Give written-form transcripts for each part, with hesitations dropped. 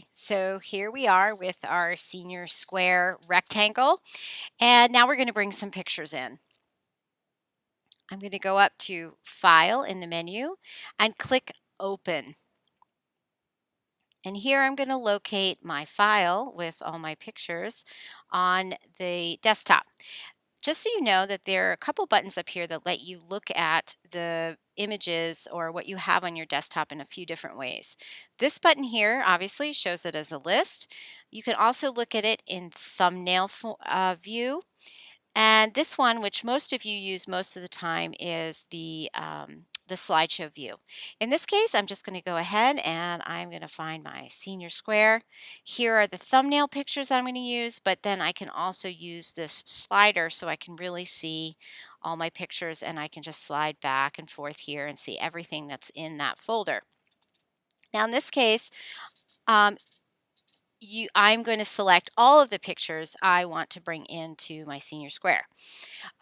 Okay, so here we are with our senior square rectangle, and now we're going to bring some pictures in. I'm going to go up to File in the menu and click Open. And here I'm going to locate my file with all my pictures on the desktop. Just so you know that there are a couple buttons up here that let you look at the images or what you have on your desktop in a few different ways. This button here obviously shows it as a list. You can also look at it in thumbnail view. And this one, which most of you use most of the time, is the slideshow view. In this case, I'm just going to go ahead and I'm going to find my senior square. Here are the thumbnail pictures I'm going to use, but then I can also use this slider so I can really see all my pictures, and I can just slide back and forth here and see everything that's in that folder. Now in this case, um, I'm going to select all of the pictures I want to bring into my senior square.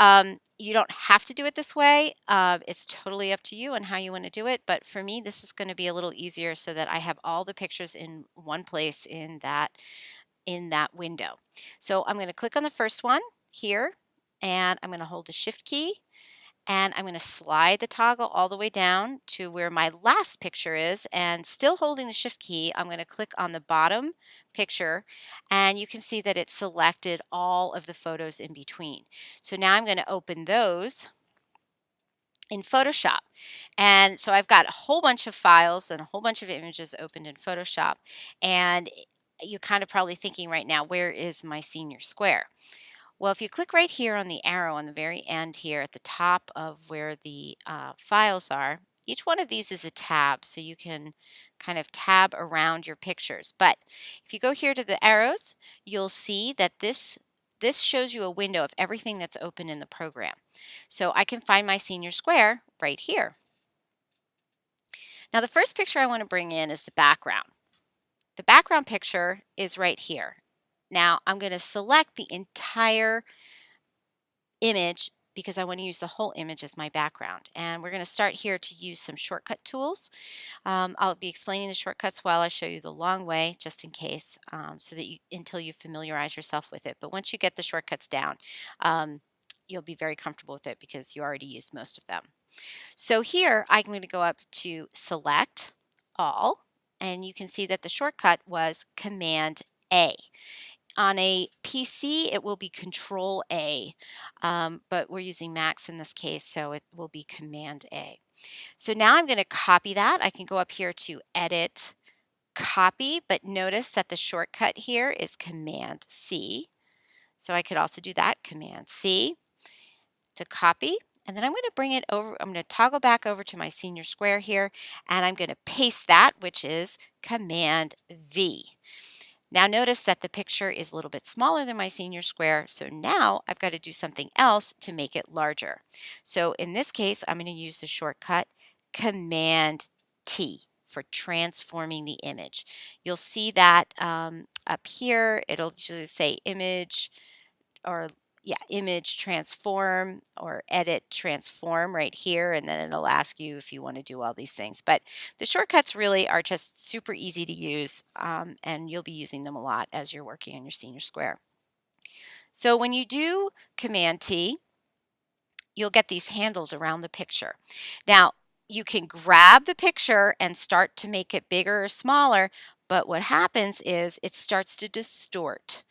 You don't have to do it this way. It's totally up to you on how you want to do it. But for me, this is going to be a little easier so that I have all the pictures in one place in that window. So I'm going to click on the first one here, and I'm going to hold the Shift key, and I'm going to slide the toggle all the way down to where my last picture is, and still holding the Shift key, I'm going to click on the bottom picture, and you can see that it selected all of the photos in between. So now I'm going to open those in Photoshop. And so I've got a whole bunch of files and a whole bunch of images opened in Photoshop, and you're kind of probably thinking right now, where is my senior square? Well, if you click right here on the arrow on the very end here at the top of where the files are, each one of these is a tab, so you can kind of tab around your pictures. But if you go here to the arrows, you'll see that this shows you a window of everything that's open in the program. So I can find my senior square right here. Now the first picture I want to bring in is the background. The background picture is right here. Now I'm going to select the entire image because I want to use the whole image as my background. And we're going to start here to use some shortcut tools. I'll be explaining the shortcuts while I show you the long way, just in case, so that until you familiarize yourself with it. But once you get the shortcuts down, you'll be very comfortable with it because you already used most of them. So here I'm going to go up to Select All, and you can see that the shortcut was Command A. On a PC, it will be Control A, but we're using Macs in this case, so it will be Command A. So now I'm going to copy that. I can go up here to Edit, Copy, but notice that the shortcut here is Command C. So I could also do that, Command C to copy. And then I'm going to bring it over, I'm going to toggle back over to my senior square here, and I'm going to paste that, which is Command V. Now notice that the picture is a little bit smaller than my senior square, so now I've got to do something else to make it larger. So in this case, I'm going to use the shortcut Command T for transforming the image. You'll see that up here, it'll usually say image or image transform or edit transform right here, and then it'll ask you if you want to do all these things. But the shortcuts really are just super easy to use, and you'll be using them a lot as you're working on your senior square. So when you do Command T, you'll get these handles around the picture. Now you can grab the picture and start to make it bigger or smaller, but what happens is it starts to distort.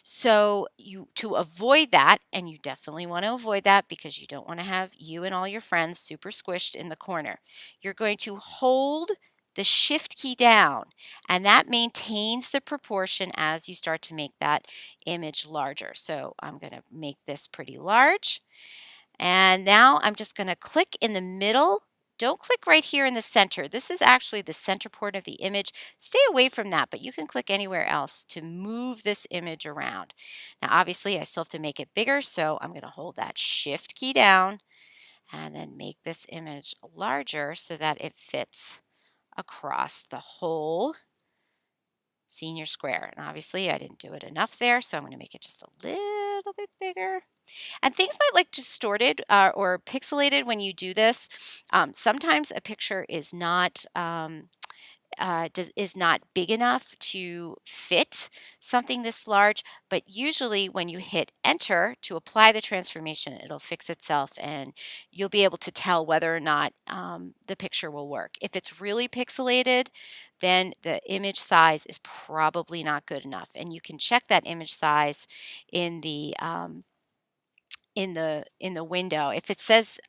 So to avoid that, and you definitely want to avoid that because you don't want to have you and all your friends super squished in the corner, you're going to hold the Shift key down, and that maintains the proportion as you start to make that image larger. So I'm going to make this pretty large, and now I'm just going to click in the middle. Don't click right here in the center. This is actually the center point of the image. Stay away from that, but you can click anywhere else to move this image around. Now, obviously, I still have to make it bigger, so I'm going to hold that Shift key down and then make this image larger so that it fits across the whole senior square. And obviously, I didn't do it enough there, so I'm going to make it just a little bit bigger. And things might look distorted or pixelated when you do this. Sometimes a picture is not is not big enough to fit something this large, but usually when you hit enter to apply the transformation, it'll fix itself and you'll be able to tell whether or not the picture will work. If it's really pixelated, then the image size is probably not good enough, and you can check that image size in the in the window. If it says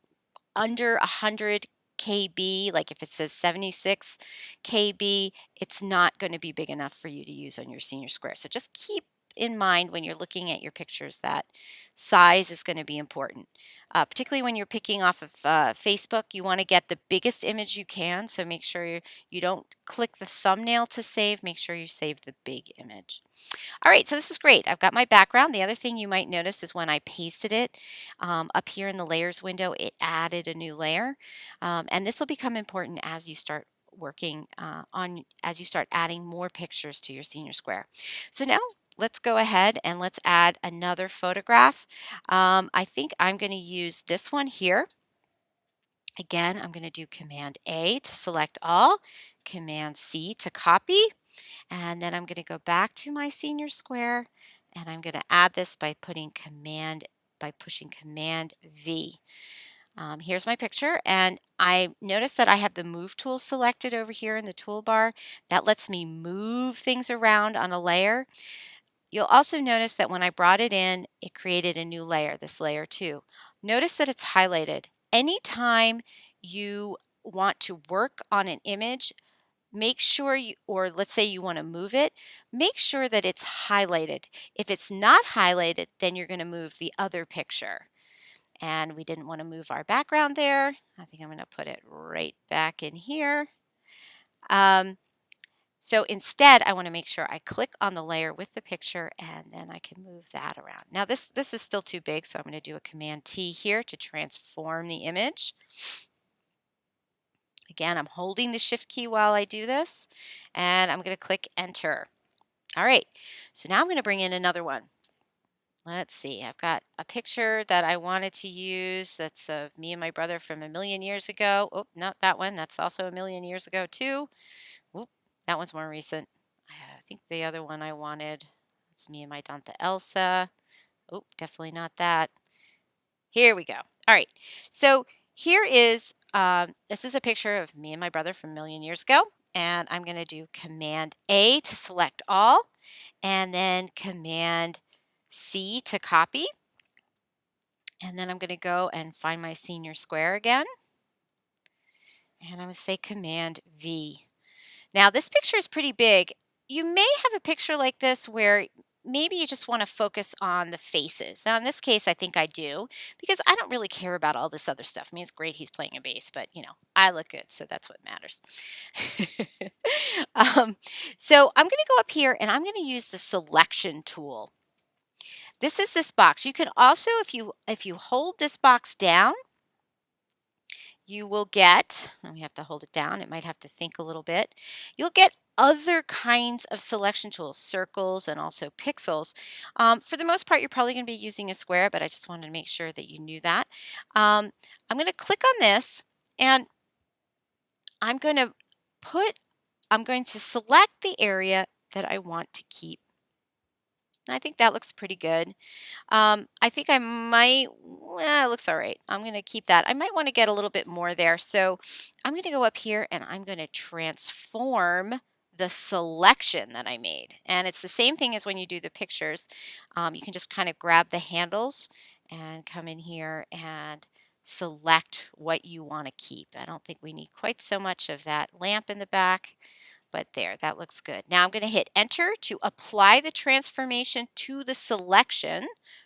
under 100 KB, like if it says 76 KB, it's not going to be big enough for you to use on your SeniorSquare. So just keep in mind when you're looking at your pictures that size is going to be important. Particularly when you're picking off of Facebook, you want to get the biggest image you can. So make sure you don't click the thumbnail to save. Make sure you save the big image. All right, so this is great. I've got my background. The other thing you might notice is when I pasted it up here in the layers window, it added a new layer. And this will become important as you start working as you start adding more pictures to your SeniorSquare. So now let's go ahead and let's add another photograph. I think I'm going to use this one here. Again, I'm going to do Command A to select all, Command C to copy, and then I'm going to go back to my SeniorSquare and I'm going to add this by pushing Command V. Here's my picture, and I notice that I have the Move tool selected over here in the toolbar. That lets me move things around on a layer. You'll also notice that when I brought it in, it created a new layer, this layer 2. Notice that it's highlighted. Anytime you want to work on an image, make sure or let's say you want to move it, make sure that it's highlighted. If it's not highlighted, then you're going to move the other picture. And we didn't want to move our background there. I think I'm going to put it right back in here. So instead, I want to make sure I click on the layer with the picture and then I can move that around. Now this is still too big, so I'm going to do a Command T here to transform the image. Again, I'm holding the Shift key while I do this, and I'm going to click Enter. All right, so now I'm going to bring in another one. Let's see, I've got a picture that I wanted to use that's of me and my brother from a million years ago. Oh, not that one. That's also a million years ago too. Oop, that one's more recent. I think the other one I wanted, it's me and my Tante Elsa. Oh, definitely not that. Here we go. All right, so here is, this is a picture of me and my brother from a million years ago, and I'm going to do Command A to select all, and then Command C to copy, and then I'm going to go and find my SeniorSquare again, and I'm going to say Command V. Now this picture is pretty big. You may have a picture like this where maybe you just want to focus on the faces. Now in this case, I think I do, because I don't really care about all this other stuff. I mean, it's great he's playing a bass, but you know, I look good, so that's what matters. So I'm going to go up here and I'm going to use the selection tool. This is this box. You can also, if you hold this box down, you will get, and we have to hold it down, it might have to think a little bit. You'll get other kinds of selection tools, circles and also pixels. For the most part, you're probably going to be using a square, but I just wanted to make sure that you knew that. I'm going to click on this and I'm going to select the area that I want to keep. I think that looks pretty good. I think I might, well, it looks all right. I'm going to keep that. I might want to get a little bit more there. So I'm going to go up here and I'm going to transform the selection that I made. And it's the same thing as when you do the pictures. You can just kind of grab the handles and come in here and select what you want to keep. I don't think we need quite so much of that lamp in the back. But there, that looks good. Now I'm going to hit Enter to apply the transformation to the selection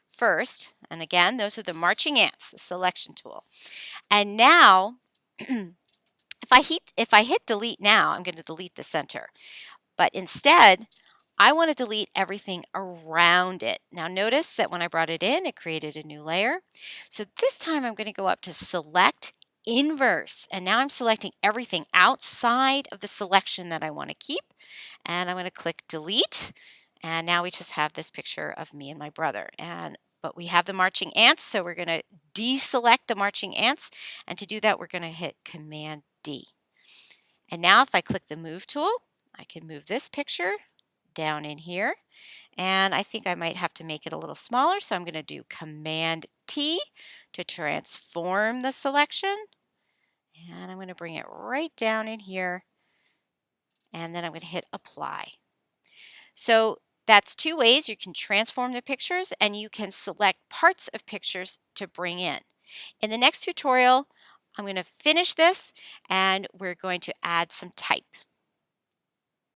first. And again, those are the marching ants, the selection tool. And now, if I hit Delete now, I'm going to delete the center. But instead, I want to delete everything around it. Now notice that when I brought it in, it created a new layer. So this time I'm going to go up to Select Inverse, and now I'm selecting everything outside of the selection that I want to keep, and I'm going to click Delete, and now we just have this picture of me and my brother. But we have the marching ants, so we're going to deselect the marching ants, and to do that we're going to hit Command D. And now if I click the Move tool, I can move this picture down in here. And I think I might have to make it a little smaller, so I'm going to do Command T to transform the selection. And I'm going to bring it right down in here. And then I'm going to hit Apply. So that's two ways you can transform the pictures, and you can select parts of pictures to bring in. In the next tutorial, I'm going to finish this and we're going to add some type.